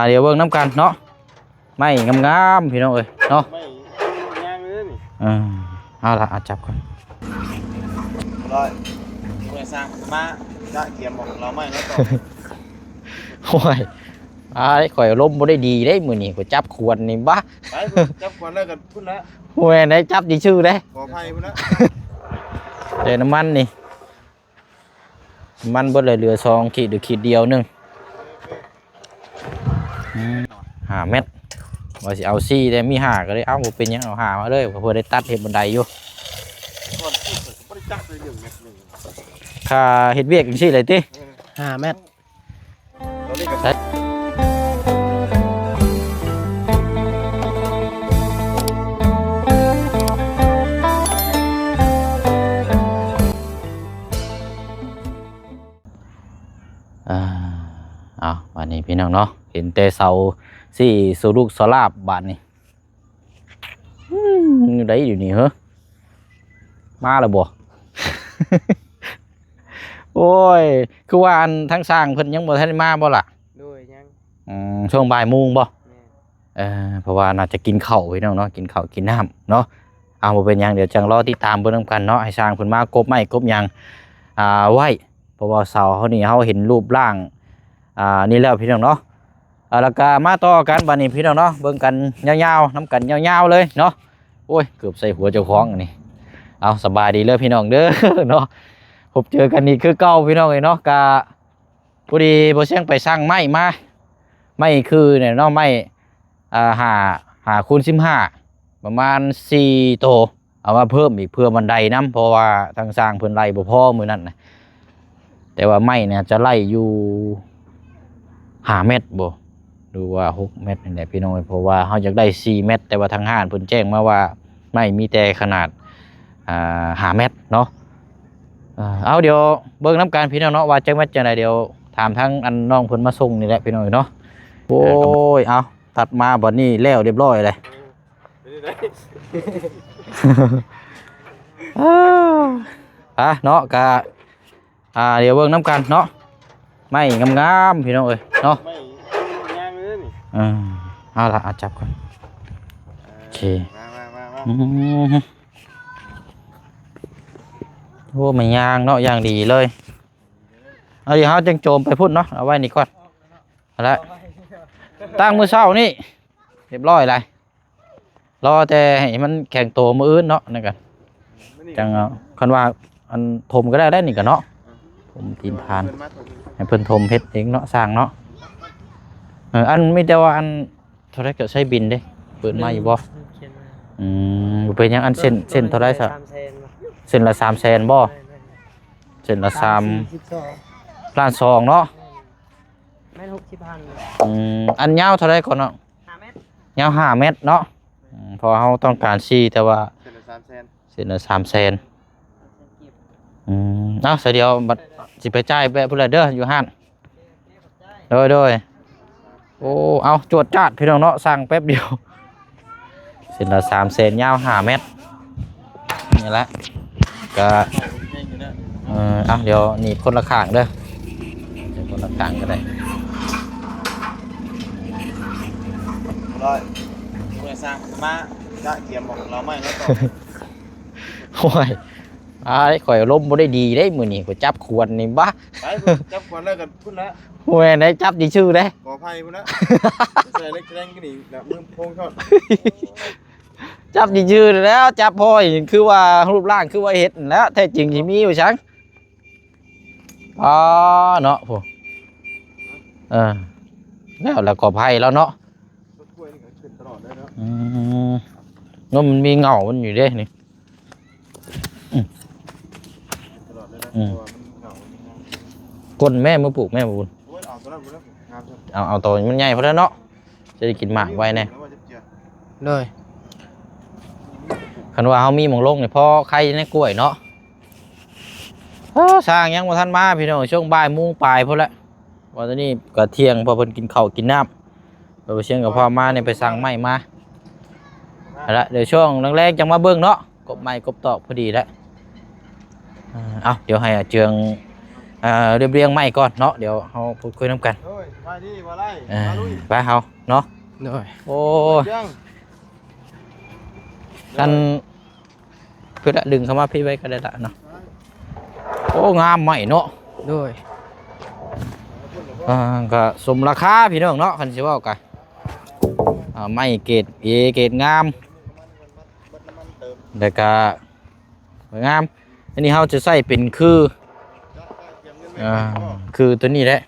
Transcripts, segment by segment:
เดี๋ยวเบิ่งน้ำกันเนาะไม่งามๆพี่น้องเอ้ยเนาะไม่ย่างเลยนี่เอาละจับก่อนร้อยเมื่อสร้างมาจะเกี่ยมบอกเราไม่แล้วต่อ โอ้ยข่อยล้มบ่ได้ดีได้มื้อนี้ข่อยจับขวดนี่บ้าไปจับขวดแล้วกันพุ่นละโอ้ยได้จับดีชื่อได้ขออภัยพุ่นละเดี๋ยวน้ำมันนี่มันเบิดเลยเหลือ2ขีดหรือขีดเดียวนึง5 เม็ดว่าสิเอาซี่ได้มี5ก็ได้เอาบ่เป็นหยังเอา5มาเลยเพื่อได้ตัดเฮ็ดบันไดอยู่ก่อนที่ผมบ่ได้จับเลย1 เม็ดค่าเฮ็ดเวียกจังซี่เลยติ5 เม็ดตอนนี้ก็วันนี้พี่น้องเนาะเห็นแต่เสาสี่สุรุกสลาบบานนี่ได้อยู่นี่เหรอมาแล้วบ่ โอ้ยคือว่าอันทั้งสร้างเพิ่นยังบ่ทันมาบ่ล่ะด้วยยังช่วงบ่ายโมงบ่เพราะว่าน่าจะกินข้าวพี่น้องเนาะกินข้าวกินน้ำเนาะเอาบ่เป็นหยังเดี๋ยวจังรอติดตามเบิ่งนำกันเนาะให้สร้างเพิ่นมากบไม้กบหยังไว้เพราะว่าเสาเฮานี่เฮาเห็นรูปร่างนี่แล้วพี่น้องเนาะแล้วก็มาต่อกันบัดนี้พี่น้องเนาะเบิ่งกันยาวๆน้ำกันยาวๆเลยเนาะโอ้ยเกือบใส่หัวเจ้าของอันนี้เอาสบายดีเลยพี่น้องเด้อเนาะพบเจอกันนี่คือเก่าพี่น้องเลยเนาะกะพอดีบ่เสียงไปสร้างไม้มาไม้คือเนี่ยเนาะไม้หาคูณ15ประมาณ4โตเอามาเพิ่มอีกเพื่อบันไดน้ำเพราะว่าทางสร้างเพิ่นไล่บ่พอมื้อนั้นนะแต่ว่าไม้เนี่ยจะไล่อยู่5 เมตรบ่ดูว่า6 เมตรนี่แหละพี่น้องเพราะว่าเขาอยากได้4 เมตรแต่ว่าทางห้างเพิ่นแจ้งมาว่าไม่มีแต่ขนาด5 เมตรเนาะเอาเดี๋ยวเบิ่งน้ำการพี่น้องเนาะว่าจังเม็ดจังไดเดี๋ยวถามทั้งอันน้องเพิ่นมาส่งนี่แหละพี่น้องเนาะโอ้ยเอาตัดมาบัดนี้แล้วเรียบร้อยเลยเนาะกะเดี๋ยวเบิ่งน้ำกันเนาะไม่งามๆพี่น้องเอ้ยเนาะไม่ย่างเลยนี่เอาละจับก่อนโอเคโอ้ไม่ย่างเนาะย่างดีเลยเอาเดี๋ยวเขาจังโจมไปพุ่นเนาะเอาไว้นี่ก่อนเอาละตั้งมือเช้านี่เรียบร้อยเลยรอแต่ให้มันแข็งโตมืออื่นเนาะนั่นกันจังคันว่าอันทมก็ได้นี่กันเนาะผมทีมทานให้เพิ่นทมเฮ็ดเองเนาะสร้างเนาะอันไม่แต่ว่าอันเท่าไรก็ใช้บินเด้เปิดมาอยู่บ่เป็นยังอันเส้นเท่าไรสักเส้นละ300,000บ่เส้นละ3 ล้าน 2เนาะแม่น60,000อันยาวเท่าไรก่อนเนาะ5 เมตรยาว5 เมตรเนาะพอเขาต้องการ4แต่ว่าเส้นละ300,000เอาเดี๋ยวบัดสิไปจ่ายแบบพุ่นละเด้ออยู่ห้านโดยโอ้เอาจวดจ้าดพี่น้องเนาะสั่งแป๊บเดียวเส้นละ300,000ยาว5 เมตรนี่แหละก็เอาเดี๋ยวหนีบคนละข้างเด้อเดี๋ยวคนละข้างก็ได้ร้อยเมื่อสร้างมาจะเกี่ยมบอกเราไม่แล้วต่อ โอ้ยข่อยล้มบ่ได้ดีได้มื้อนี้ข่อยจับขวดนี่บ้าไปจับขวดแล้วกันพุ่นละโอ้ยได้จับดีชื่อได้ขออภัยพุ่นละใส่เล็กแรงกันนี่แบบมือโพงทอดจับดีชื่อแล้วจับพ่อยคือว่ารูปร่างคือว่าเฮ็ดแล้วแท้จริงสิมีอยู่ชังเนาะพวกแล้วก็ไผ่แล้วเนาะมันมีเงามันอยู่เด้นี่ก้นแม่มาปลูกแม่บุญเอาตัวมันใหญ่เพราะนั้นเนาะจะได้กินหมากไว้แน่เลยคันว่าเขามีหมองลงเนี่ยพอใครในกล้วยเนาะสร้างยังมาทันมาพี่น้องช่วงบ่ายโมงปลายพอละวันนี้ก็เที่ยงพอเพิ่นกินข้าวกินน้ำไปเชียงกับพ่อมาเนี่ยไปสั่งไม้มาแล้วเดี๋ยวช่วงแรกๆจังมาเบิ้งเนาะกบไม้กบตอกพอดีแล้วเดี๋ยวให้เจือง เรียงไม้ก่อนเนาะเดี๋ยวเฮาพูดคุยนํกัน เฮ้ยไปดิบ่ได้ อ่า มาลุย ไปเฮาเนาะ โดย โอ้ ยัง กันเพื่อดึงเข้ามาพี่ไว้ก็ได้ละเนาะโอ้งามใหม่เนาะ โดย ก็สมราคาพี่น้องเนาะคันสิเว้ากันไม้เกรด A เกรดงามแล้วก็งามอันนี้เฮาจะใส่เป็นคือตัวนี้แหละ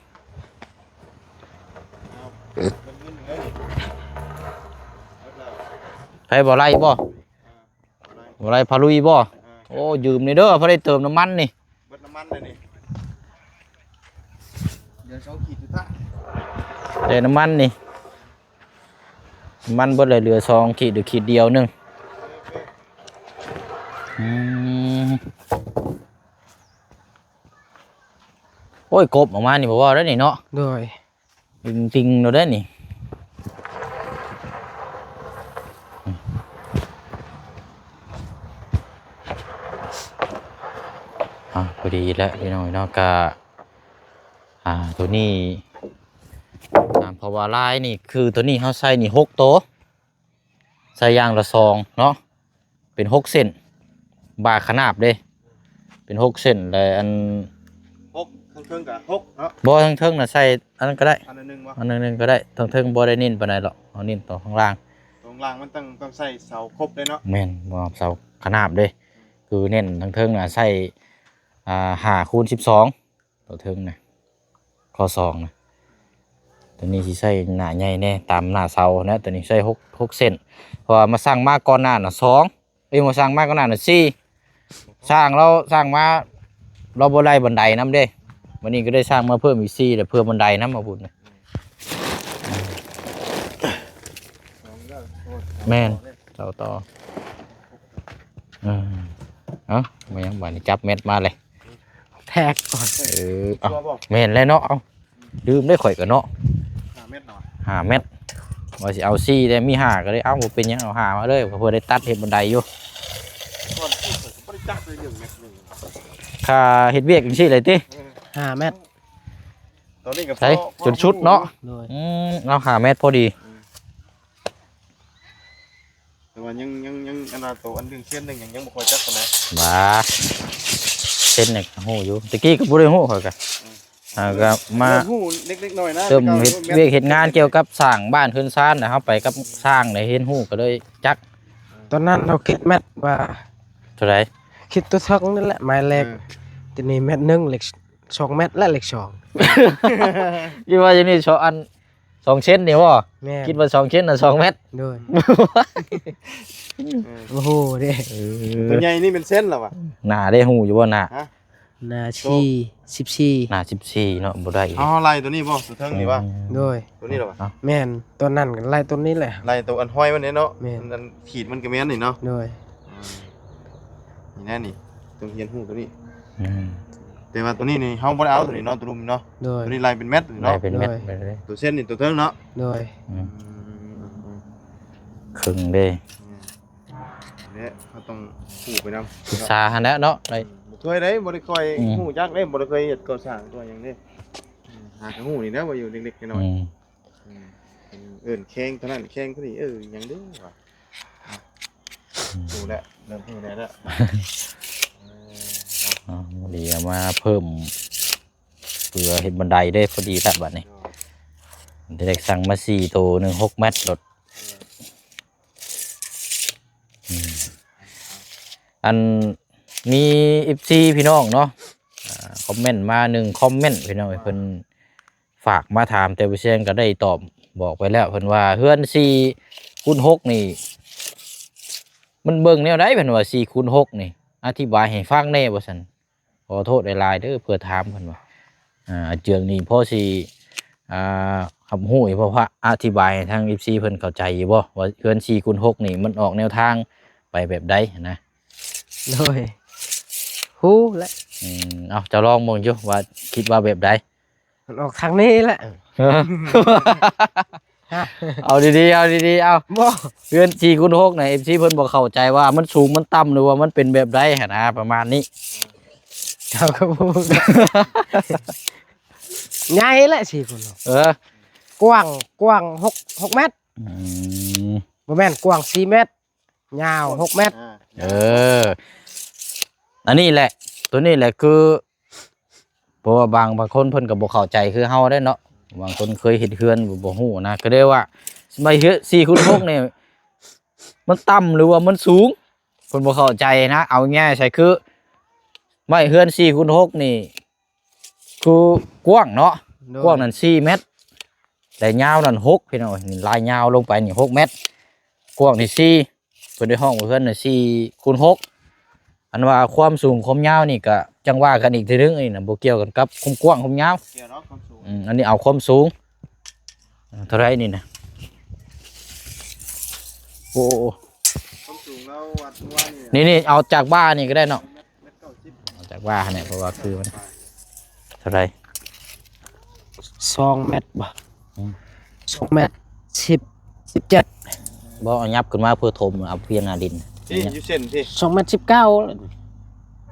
ไผบ่ไล่บ่ไล่พาลุยบ่โอ้ยืมนี่เด้อเพราะได้เติมน้ำมันนี่ เบิดน้ำมันเลยนี่เดี๋ยว2ขีดสุดท้าย ได้น้ำมันนี่น้ำมันเบิดเลยเหลือ2ขีดหรือขีดเดียวหนึงโอ้ยกบออกมานี่บ่ว่าได้นี่เนาะ โดย ติงๆเราได้นี่พอดีแล้วพี่น้อยเนาะกะตัวนี้เพราะว่าลายนี่คือตัวนี้เขาใส่นี่6 โตวใส่ยางละ2เนาะเป็น6 เส้นบาขนาบเด้เป็น6 เส้นเลยอัน 6ทั้งเครื่องกับ6เนาะ บ่ทั้งเทิงน่ะใส่อันนั้นก็ได้ อันนึงวะ อันนึงก็ได้ทั้งเทิงบ่ได้นิ่นปานใดหรอกเอานิ่นต่อข้างล่าง ตรงล่างมันต้องใส่เสาครบเลยเนาะ แม่นบ่เสาขนาบเด้คือเน้นทั้งเทิงน่ะใส่5 คูณ 12ตัวเทิงน่ะข้อ2น่ะตัวนี้สิใส่หน้าใหญ่แน่ตามหน้าเสานะตัวนี้ใส่6 เส้นเพราะว่ามาสร้างมาก่อนหน้าน่ะ2มาสร้างมาก่อนหน้าน่ะ4สร้างมาเราบ่ไล่บันไดนำเด้วันนี้ก็ได้สร้างมาเพิ่มอีก4แต่เพิ่มบันไดนำมาพุ่นน่ะแม่นเสาต่อเอามายังบ่นี่จับเม็ดมาเลย แทกก่อน เอาแม่นแล้วเนาะเอาลืมได้ข่อยก็เนาะ 5 เมตรหน่อย 5 เม็ดว่าสิเอา4แต่มี5ก็เลยเอาบ่เป็นหยังเอา5มาเลยเพื่อได้ตัดเฮ็ดบันไดอยู่ ก่อนที่ผมบ่ได้จักเลย1 เมตรนึง ค่าเฮ็ดเวียกจังซี่เลยติ 5 เมตร ตอนนี้กับ ใส่จนชุดเนาะ โดย เอา5 เม็ดพอดี แต่ว่ายังอันน่ะตัวอันนึงเส้นนึงยังบ่ค่อยจักปานใด บ่าเส้นนี่ก็ฮู้อยู่ตะกี้ก็บ่ได้ฮู้ข่อยก็ก็มา หูเล็กๆหน่อยนะ เริ่มเฮ็ดเวียกเฮ็ดงานเกี่ยวกับสร้างบ้านเฮือนซ่านน่ะเฮาไปกับสร้างได้เห็นฮู้ก็เลยจัก ตอนนั้นเราคิดแมตว่า เท่าไหร่ คิดตัวทักนั่นแหละไม้แรกทีนี้เม็ดหนึ่งเหล็ก2 เม็ดและเหล็ก2 คิดว่าอย่างนี้2 อัน2 เส้นนี่บ่ แม่ คิดว่า2 เส้นน่ะ2 เม็ด โดยโอ้โหเด้ ตัวใหญ่นี่เป็นเส้นเหรอวะ หน้าได้ฮู้อยู่บ่หน้า นาชี14 หน้า14เนาะบ่ได้อีก เอาไล่ตัวนี้บ่ตัวเทิงนี่วะ โดย ตัวนี้เหรอวะ แม่นตัวนั้นกันไล่ตัวนี้แหละ ไล่ตัวอันห้อยมันเนี่ยเนาะ แม่น อันขีดมันก็แม่นนี่เนาะ โดย นี่แน่นี่ตัวเฮียนหูตัวนี้ อืม แต่ว่าตัวนี้นี่เฮาบ่ได้เอาตัวนี้เนาะตัวรุมเนาะ โดย ตัวนี้ไล่เป็นเม็ดนี่ ได้ เนาะ เป็นเม็ด ได้ ไปเลย ตัวเส้นนี่ตัวเทิงเนาะ โดย อืมครึ่งเด้ เนี่ยเขาต้องหูไปนำ ศึกษาหันแหล้วเนาะได้ ช่วยได้บ่ได้ค่อย อืม หูจักได้บ่ได้เคยเฮ็ดก่อสร้างตัวหยังเด้หากหูนี่นะว่าอยู่เล็กๆน้อย อืม ๆเอิ้นแข้งเท่านั้นแข้งเท่านี้หยังเด้อว่ะดูแล้วเริ่มหูได้แล้ว อ๋อดีเอามาเพิ่มเพื่อเห็นบันไดได้พอดีแล้วบัดนี้เด็กสั่งมา4 ตัว1 6 เม็ดรถอืมอันมี FC พี่น้องเนาะคอมเมนต์มา1 คอมเมนต์พี่น้องเพิ่นฝากมาถามแต่บ่เชียงก็ได้ตอบบอกไปแล้วเพิ่นว่าเฮือน4 คูณ 6นี่มันเบิ่งแนวใดเพิ่นว่า4 คูณ 6นี่อธิบายให้ฟังแน่บ่ซั่นขอโทษหลายๆเด้อเพื่อถามเพิ่นว่าเจืองนี่พอสิคำฮู้เพราะว่าอธิบายให้ทาง FC เพิ่นเข้าใจอยู่บ่ว่าเฮือน4 คูณ 6นี่มันออกแนวทางไปแบบใดนะ โดยฮู้และ เอาจะลองเบิ่งอยู่ว่าคิดว่าแบบใด มันออกทางนี้แหละ เอาดีๆเอาดีๆเอา บ่ เฮือน4 คูณ 6นี่ FC เพิ่นบ่เข้าใจว่ามันสูงมันต่ำหรือว่ามันเป็นแบบใดหั่นนะประมาณนี้ เจ้าก็บ่ใหญ่แหละ4คูณ6กว้าง6เมตรบ่แม่นกว้าง4เมตรยาว6เมตรอันนี้แหละตัวนี้แหละคือเพราะว่าบางคนเพิ่นก็บ่เข้าใจคือเฮาได้เนาะบางคนเคยเฮ็ดเฮือนบ่ฮู้นะก็ได้ว่าไม่เฮ็ด4คูณ6นี่มันต่ำหรือว่ามันสูงเพิ่นบ่เข้าใจนะเอาง่ายใช่คือไม่เฮือน4คูณ6นี่คือกว้างเนาะกว้างนั่น4เมตรแต่ยาวนั่น6พี่น้องนี่ลายยาวลงไปนี่6เมตรกว้างนี่4เพิ่นได้ห้องว่าเฮือนน่ะ4คูณ6อันว่าความสูงความยาวนี่ก็จังว่ากันอีกทีนึงนี่น่ะบ่เกี่ยวกันกับความกว้างความยาวเกี่ยวเนาะความสูงอันนี้เอาความสูงเท่าไรนี่นะโอ้ความสูงเราวัดว่านี่เอาจากบ้านนี่ก็ได้เนาะเอาจากบ้านเนี่ยเพราะว่าคือมันเท่าไร2เมตรบ่2เมตร17บ่เอายับขึ้นมาเพื่อถมเอาเพียงหน้าดินที่อยู่เส้นที่2เมตร19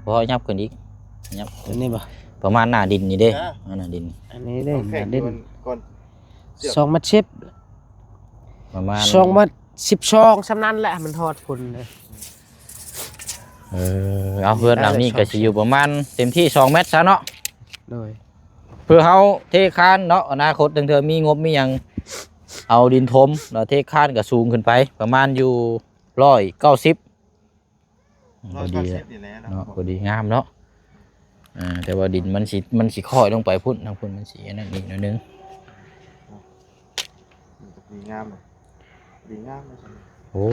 บ่ยับขึ้นอีกยับอันนี้บ่ประมาณหน้าดินนี่เด้หน้าดินอันนี้เด้หน้าดินก่อน2เมตร10ประมาณ2เมตร12สำนั้นแหละมันทอดพุ่นเลยเอาเพื่อนหลังนี้ก็สิอยู่ประมาณเต็มที่2เมตรซะเนาะโดยเพื่อเฮาเทคานเนาะอนาคตเธอมีงบมีหยังเอาดินถมแล้วเทคานก็สูงขึ้นไปประมาณอยู่190พอดีเนาะพอดีงามเนาะแต่ว่าดินมันสิค่อยลงไปพุ่นทางพุ่นมันสินั่นอีกหน่อยนึงดีงามดีงามโอ้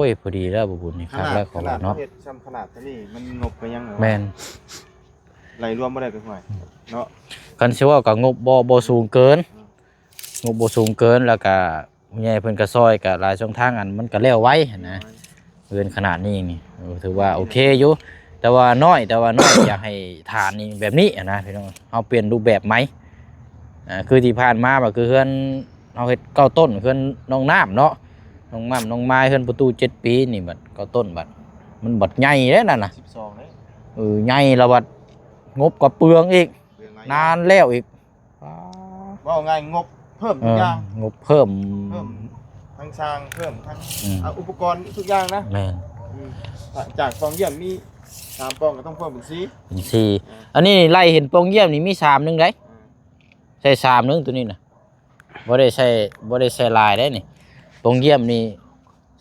ยพอดีแล้วบุญนี่ครับแล้วของเนาะขนาดนี้มันงบไปยังแม่นไหลรวมบ่ได้ก็ห่วยเนาะกันสิว่าก็งบบ่สูงเกินงบบ่สูงเกินแล้วก็ใหญ่เพิ่นก็ซอยก็หลายช่องทางอันมันก็แล้วไว้นะเกินขนาดนี้นี่ถือว่าโอเคอยู่แต่ว่าน้อย อยากให้ฐานนี่แบบนี้นะพี่น้องเฮาเปลี่ยนรูปแบบไหมคือที่ผ่านมาก็คือเฮือนเฮาเฮ็ด9ต้นเฮือนน้องน้ำเนาะน้องม้ำน้องไม้เฮือนประตู7ปีนี่บัด9ต้นบัดมันบัดใหญ่เด้นั่นน่ะ12เด้ใหญ่แล้วบัดงบก็เปลืองอีกนานแล้วอีกว่าง่ายงบเพิ่มทุกอย่างงบเพิ่มทั้งสร้างเพิ่มทั้งอุปกรณ์ทุกอย่างนะแม่นจากฟองเยี่ยมมี3ปองก็ต้องเพิ่มเป็น4อันนี้ไล่เห็นปองเยี่ยมนี่มี3นึงได้ใส่3นึงตัวนี้น่ะบ่ได้ใส่ลายได้นี่ปองเยี่ยมนี่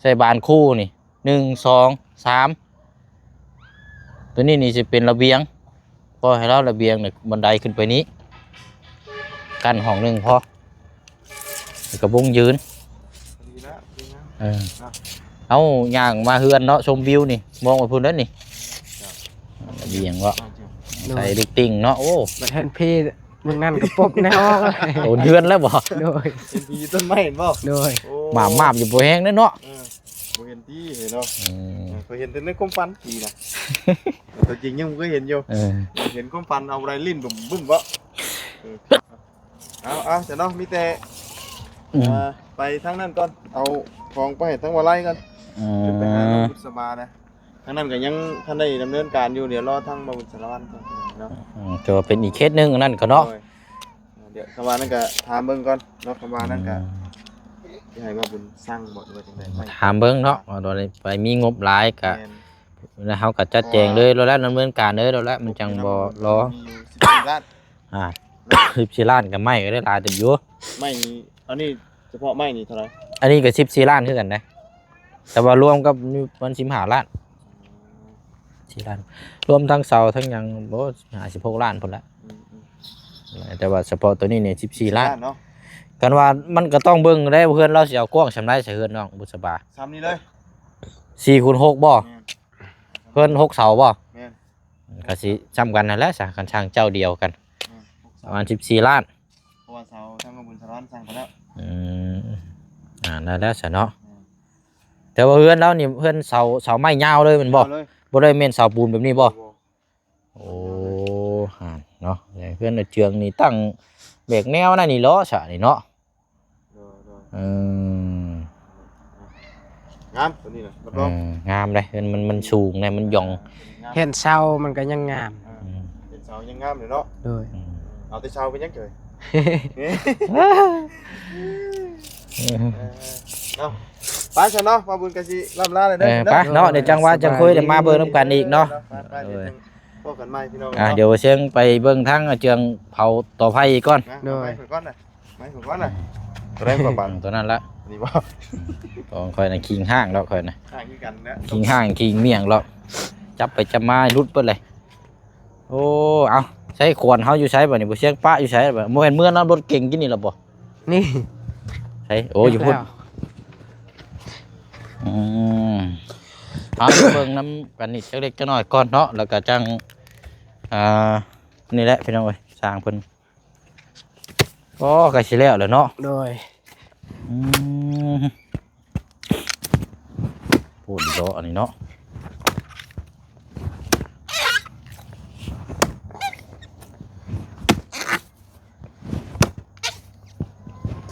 ใส่บานคู่นี่1 2 3ตัวนี้นี่สิเป็นระเบียงพอให้เราระเบียงเนี่ยบันไดขึ้นไปนี้กั้นห้องนึงพอกระบุงยืนเอาย่างมาเฮือนเนาะชมวิวนี่มองไปพุ่นนั้นนี่ระเบียงก็ใส่ดิกติ่งเนาะโอ้บัดเห็นพี่มึงนั่นก็ปบแนวโอ้เดือนแล้วบ่โดยเห็นพี่ต้นไม้เห็นบ่โดยหมาบอยู่บ่แห้งเนาะบ่เห็นที่เห็นเนาะเคยเห็นแต่ในความฝันพี่นะแต่จริงยังบ่เคยเห็นอยู่เห็นความฝันเอาอะไรลิ้นบึ้มบ่เอาจะเนาะมีแต่ไปทั้งนั้นก่อนเอาของไปทั้งวาไลก่อนไปหาบุษบานะทั้งนั้นก็ยังท่านได้ดำเนินการอยู่เดี๋ยวรอทั้งมาบุษรวันก่อนเนาะจะเป็นอีกเคสนึงนั่นก็เนาะเดี๋ยวคำว่านั่นก็ถามเบิ่งก่อนเนาะคำว่านั่นก็จะให้มาบุญสร้างบ่ว่าจังได๋ถามเบิ่งเนาะว่าโดยไปมีงบหลายก็แล้วเฮาก็จัดแจงเลยแล้วดำเนินการเลยแล้วมันจังบ่รอ14ล้านกับไม้ก็ได้หลายตึกอยู่ไม้นี่อันนี้เฉพาะไม้นี่เท่าไหร่อันนี้ก็14ล้านคือกันนะแต่ว่ารวมกับมัน15ล้าน4ล้านรวมทั้งเสาทั้งหยังบ่56ล้านพุ่นละแต่ว่าเฉพาะตัวนี้นี่14ล้านเนาะกันว่ามันก็ต้องเบิ่งได้เพื่อนเราสิเอากว้างสำไรใส่เฮือนน้องบุษบาซ้ำนี้เลย4 คูณ 6บ่เพิ่น6เสาบ่แม่นก็สิซ้ำกันนั่นแหละซะกันช่างเจ้าเดียวกันประมาณ14ล้านเพราะว่าเสาทั้งบุญสร้างสั่งไปแล้วนั่นแล้วซะเนาะแต่ว่าเฮือนเรานี่เพิ่นเสาไม้ยาวเลยมันบ่ได้แม่นเสาปูนแบบนี้บ่โอ้เนาะเพื่อนเจืองนี่ตั้งเบรกแนวนั่นนี่ล้อซะนี่เนาะงามตัวนี้น่ะงามเลยมันสูงเนี่ยมันหย่องเห็นเสามันก็ยังงามเห็นเส เสายังงามอยู่เนาะ โดย เอาแต่เช้าไปยังเฉยเนาะไปซะเนาะมาบุญกันสิล่ำลาเลยเด้อ ไปเนาะเดี๋ยวจังว่าจังคุยเดี๋ยวมาเบิ่งน้ำกันอีกเนาะ ไปเดี๋ยวพบกันใหม่พี่น้อง เดี๋ยวเชียงไปเบิ่งทั้งเจืองเผาต่อไฟอีกก่อน ไม่ฝึกก้อนหน่อยไม่ฝึกก้อนหน่อยตัวแรกกว่าบัง ตัวนั้นละ นี่ว่า ของคอยน่ะคิงห้างแล้วคอยน่ะ ห่างกันนะ คิงห้างคิงเมี่ยงแล้วจับไปจับมารุดเปิดเลยโอ้เอาใช้ขวานเฮาอยู่ใช้บ่นี่บ่เชียงป้าอยู่ใช้บ่บ่เห็นเมื่อน้ำรถเก่งกินนี่ล่ะบ่ นี่ ใช่โอ้อยู่พุ่น แล้ว เอาเบิ่งน้ำกันนี่จักเล็กจักน้อยก่อนเนาะแล้วก็จังนี่แหละพี่น้องเอ้ยสร้างเพิ่นก็ใกล้สิแล้วแหล้วเนาะ โดย พูดเนาะอันนี้เนาะ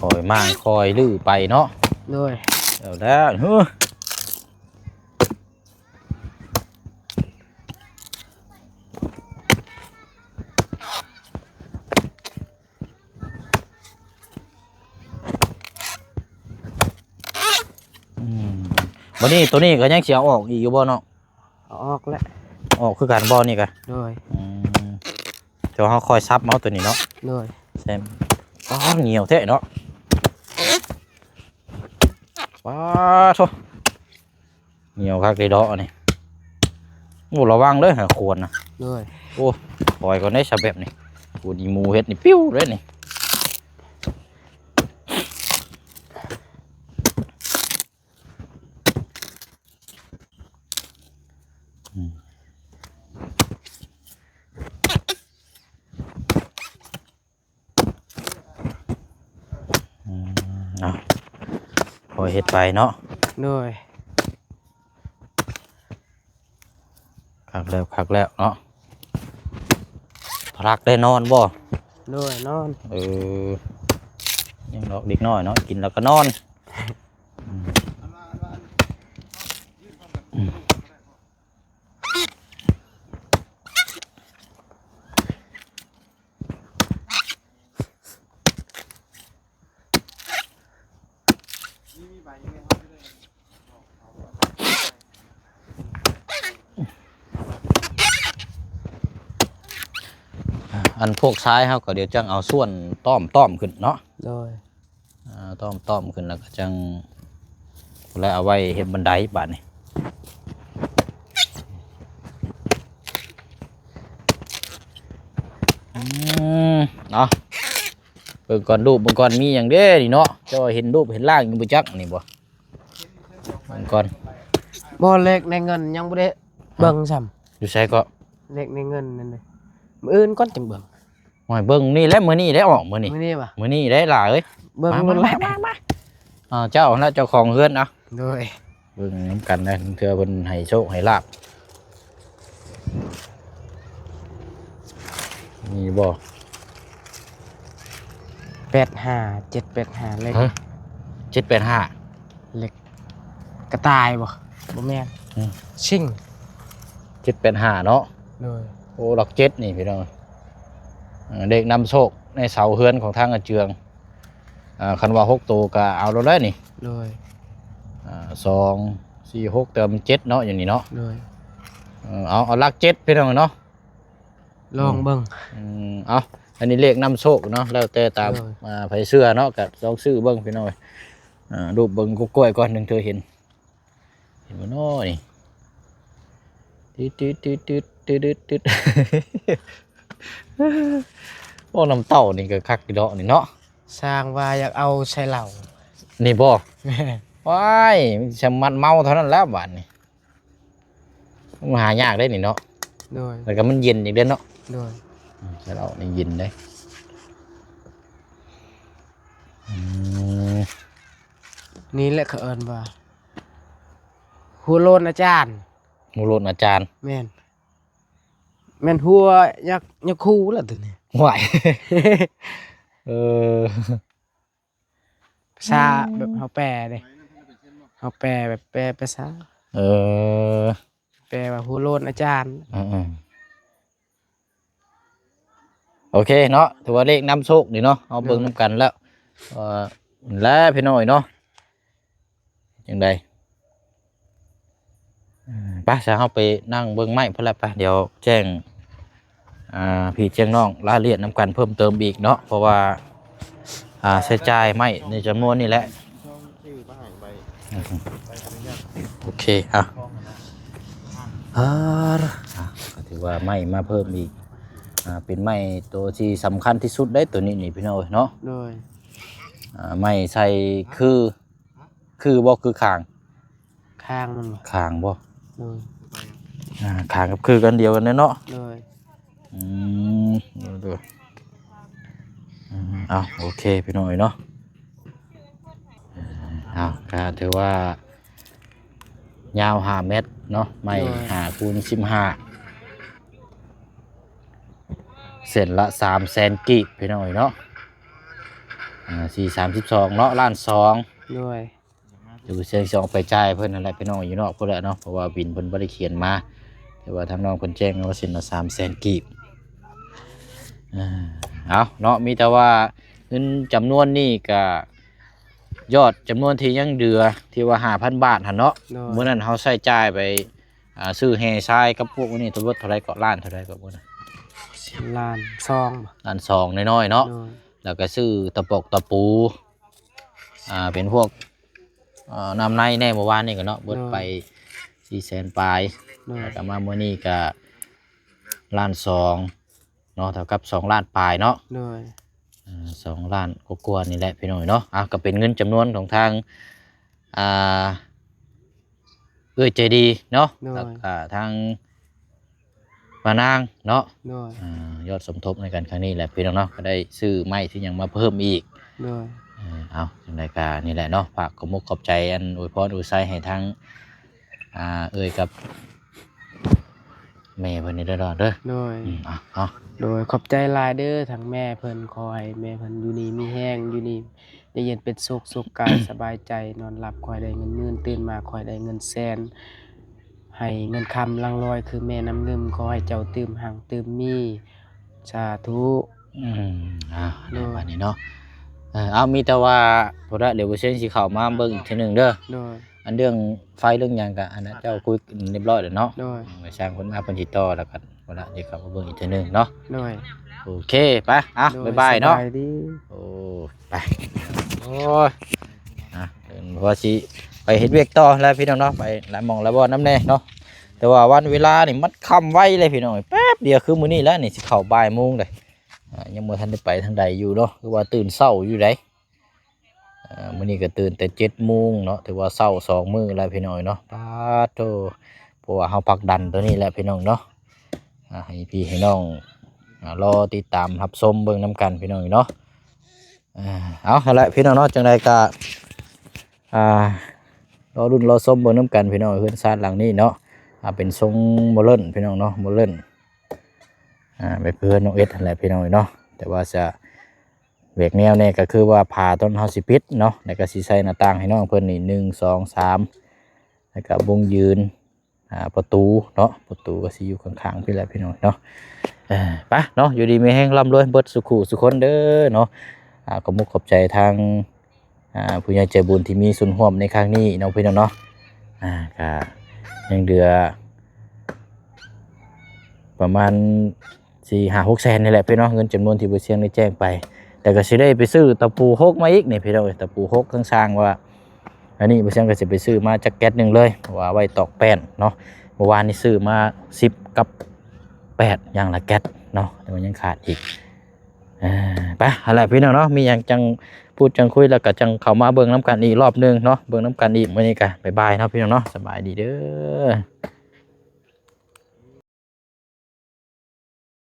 คอยมางคอยลื้อไปเนาะ โดย เดี๋ยวแล้วเฮ้อวันนี้ตัวนี้ก็ยังเสียออกอีกอยู่บ่เนาะ เอาออกแล้ว ออกคือการบ่นี่กะ โดย เดี๋ยวเขาคอยซับเมาส์ตัวนี้เนาะ โดย ใช่อ๋อเหนียวแท้เนาะว้าโธ่เหนียวคักเลยดอกอันนี้โอ้ระวังเด้อหาควรนะ โดย โอ้ปล่อยก่อนได้ฉแบบนี้กูดีหมูเฮ็ดนี่ปิ้วเลยนี่เอาปล่อยเฮ็ดไปเนาะ โดย คักแล้วเนาะพักได้นอนบ่ โดยนอน ยังดอกเด็กน้อยเนาะกินแล้วก็นอนอันพวกซ้ายเขาก็เดี๋ยวจังเอาส่วนต้อมขึ้นเนาะ โดย ต้อมขึ้นแล้วก็จังแล้วเอาไว้เห็นบันไดบาดนี่เนาะเบิ่งก่อนรูปเบิ่งก่อนมีอย่างเด้นี่เนาะเจ้าเห็นรูปเห็นร่างอยู่บ่จักนี่บ่เบิ่งก่อน บ่เล็กในเงินยังบ่ได้เบิ่งซ้ อยู่ไสก็ ำเล็กในเงินนั่นเลยมื้ออื่นก่อนจังเบิ่ง หอยเบิ่งนี่แหละมื้อนี้ได้ออกมื้อนี้ มื้อนี้ป่ะ มื้อนี้ได้หล่ะเอ้ย เบิ่ง มา มัน มา แล้ว มาเจ้าแล้วเจ้าของเฮือนเอา โดย เบิ่งน้ำกันนะเทื่อเพิ่นให้โชคให้ลาบมีบ่ 85 785เล็ก 785 เล็กกระต่ายบ่บ่แม่นชิง 785เนาะ โดย โอ้หลัก7นี่พี่น้องเด็กนำโชคในเสาเฮือนของทางอาเจืองคันว่า6ตัวก็เอาแล้วนี่ โดย 2 4 6เติม7เนาะอย่างนี้เนาะ โดย เอาหลัก7พี่น้องเนาะ ลองเบิ่ง เอาอันนี้เลขนำโชคเนาะแล้วแต่ตาม โดย ไผเสื้อเนาะก็ลองซื้อเบิ่งพี่น้องรูปเบิ่งกล้วยก่อนหนึงเธอเห็นบ่เนาะนี่ติดโอ้น้ำเต้านี่ก็คักอีดอกนี่เนาะ สร้างว่าอยากเอาใส่เหล้า นี่บ่ แม่ ว้ายมันจะมัดเมาเท่านั้นแล้วบาดนี่มันหายากได้นี่เนาะ โดย แล้วก็มันเย็นอีกเด้อเนาะ โดย ใช่แล้วนี่เย็นได้ นี่แหละเขาเอิ้นว่าหัวโลนอาจารย์ มูลนอาจารย์ แม่นแม่นหัวยักคู่แล้วตัวนี้ ไหว เออ ภาษาแบบเฮาแปลเด้เฮาแปลแบบแปลภาษา เออ แปลว่าหัวโลนอาจารย์ อืม โอเคเนาะถือว่าเลขนำโชคนี่เนาะเอาเบิ่งนํกันแล้วแล้วพี่น้อยเนาะจังไดไปซะเฮาไปนั่งเบิ่งไม้พุ่นละไปเดี๋ยวแจ้งพี่แจ้งน้องรายละเอียดนํกันเพิ่มเติมอีกเนาะเพราะว่าใช้จ่ายไม้ในจำนวนนี่แหละ ช่องชื่อมาให้ใบอนุญาต โอเคช่อ่ะองนะ ก็ถือว่าไม้มาเพิ่มอีกเป็นไม้ตัวที่สำคัญที่สุดได้ตัวนี้นี่พี่น้อยเนาะ โดย ไม้ใส่คือบ่คือคาง ข้างมันบ่ คางบ่ โดย คางกับคือกันเดียวกันเนาะ โดย อืมดูเอาโอเคพี่น้อยเนาะเอาก็ถือว่ายาว5 เมตรเนาะไม้5 คูณ 15เส้นละ300,000 กีบพี่น้อยเนาะ432เนาะล้านสอง โดย เดี๋ยวเสียงสองไปจ่ายเพิ่นนั่นแหละพี่น้องอยู่เนาะเพิ่นแหละเนาะเพราะว่าบินเพิ่นบ่ได้เขียนมาแต่ว่าทางน้องเพิ่นแจ้งว่าเส้นละ300,000 กีบเอาเนาะมีแต่ว่าเงินจำนวนนี้ก็ยอดจำนวนที่ยังเหลือที่ว่า 5,000 บาทหั่นเนาะ โดย มื้อนั้นเฮาใช้จ่ายไปซื้อแห่ทรายกับพวกนี้ทั้งหมดเท่าไหร่ก็ล้านเท่าไหร่ก็บ่นะ ล้านซองบ่ ล้านสองน้อยๆเนาะ โดย แล้วก็ซื้อตะปอกตะปูเป็นพวกน้ำในแน่เมื่อวานนี่ก็เนาะเบิดไป400,000 ปลาย โดย แล้วก็มามื้อนี้ก็ล้านสองเนาะเท่ากับ2 ล้านปลายเนาะ โดย 2 ล้านกว่าๆนี่แหละพี่น้อยเนาะก็เป็นเงินจำนวนของทางใจดีเนาะแล้วก็ทางปานางเนาะ โดย ยอดสมทบในการครั้งนี้แหละพี่น้องเนาะก็ได้ซื้อไม้ที่ยังมาเพิ่มอีก โดย เอาจังไดก็นี่แหละเนาะฝากขอบมุกขอบใจอันอวยพรอวยไซให้ทั้งกับแม่เพิ่นนี่เด้อเด้อ โดย เอา โดยขอบใจหลายเด้อทั้งแม่เพิ่นขอให้แม่เพิ่นอยู่นี่มีแห้งอยู่นี่ได้เย็นเป็นสุขกาย สบายใจนอนหลับคอยได้เงินหมื่นตื่นมาคอยได้เงินแสนให้เงินคำลังลอยคือแม่น้ำเงิมขอให้เจ้าตื่มหังตื่มมีสาธุ เดี๋ยววันนี้เนาะเอามีแต่ว่าพอละเดี๋ยวบ่เซ็นสิเข้ามาเบิ่งอีกทีหนึงเด้อ โดย อันเรื่องไฟเรื่องหยังก็อันนั้นเจ้าคุยเรียบร้อยแล้วเนาะ โดย ไปสร้างคนมาเพิ่นสิต่อแล้วกันพอละเดี๋ยวเข้ามาเบิ่งอีกทีหนึงเนาะ โดย โอเคไปโดบ๊ายบายเนาะ สบดี โอ้ไปโอ้ยเดินพอสิไปเฮ็ดเวียกต่อแล้วพี่น้องเนาะไปหลายหม่องหลายบ่อนน้ำแน่เนาะแต่ว่าวันเวลานี่มันค่ำไวเลยพี่น้องแป๊บเดียวคือมื้อนี้แล้วนี่สิเข้าบ่ายโมงเลยยังบ่ทันได้ไปทางใดอยู่เนาะคือว่าตื่นเช้าอยู่ไดมื้อนี้ก็ตื่นแต่7 โมงเนาะถือว่าเช้า2 มื้อแล้วพี่น้องเนาะปาดโตเพราะว่าเฮาพักดันตัวนี้แหละพี่น้องเนาะให้พี่ให้น้องรอติดตามรับชมเบิ่งนํกันพี่น้องเนาะเอาละพี่น้องเนาะจังไดก็รอรุ่นรอชมเบิ่งนํกันพี่น้องเฮือนซานหลังนี้เนาะเป็นทรงโมเดิร์นพี่น้องเนาะโมเดิร์นไปเพื่อนน้องเอสอะไรพี่น้องเนาะแต่ว่าจะเบรกแนวเนี่ยก็คือว่าผ่าต้นเฮาสิปิดเนาะแล้วก็สิใส่หน้าต่างให้น้องเพิ่นนี่1 2 3แล้วก็วงยืนประตูเนาะประตูก็สิอยู่ข้างๆพี่แหละพี่น้องเนาะไปเนาะอยู่ดีมีแห้งร่ำรวยเบิดสุขุสุขคนเด้อเนาะขอบมุกขอบใจทางผู้ใหญ่ใจบุญที่มีส่วนร่วมในครั้งนี้น้องพี่น้องเนาะก็ยังเดือประมาณ4-5-6 แสนนี่แหละพี่น้องเงินจำนวนที่บ่เชียงได้แจ้งไปแต่ก็สิได้ไปซื้อตะปูหกมาอีกนี่พี่น้องตะปูหกข้างสร้างว่าอันนี้บ่เชียงก็สิไปซื้อมาจากแก๊สหนึงเลยว่าไว้ตอกแป้นเนาะเมื่อวานนี้ซื้อมา10 กับ 8อย่างละแก๊สเนาะแต่มันยังขาดอีกไปอะไรพี่น้องเนาะมีหยังจังพูดจังคุยแล้วก็จังเข้ามาเบิ่งน้ำกันอีกรอบนึงเนาะเบิ่งน้ำกันอีกมื้อนี้ก็บ๊ายบายเนาะพี่น้องเนาะสบายดีเด้อ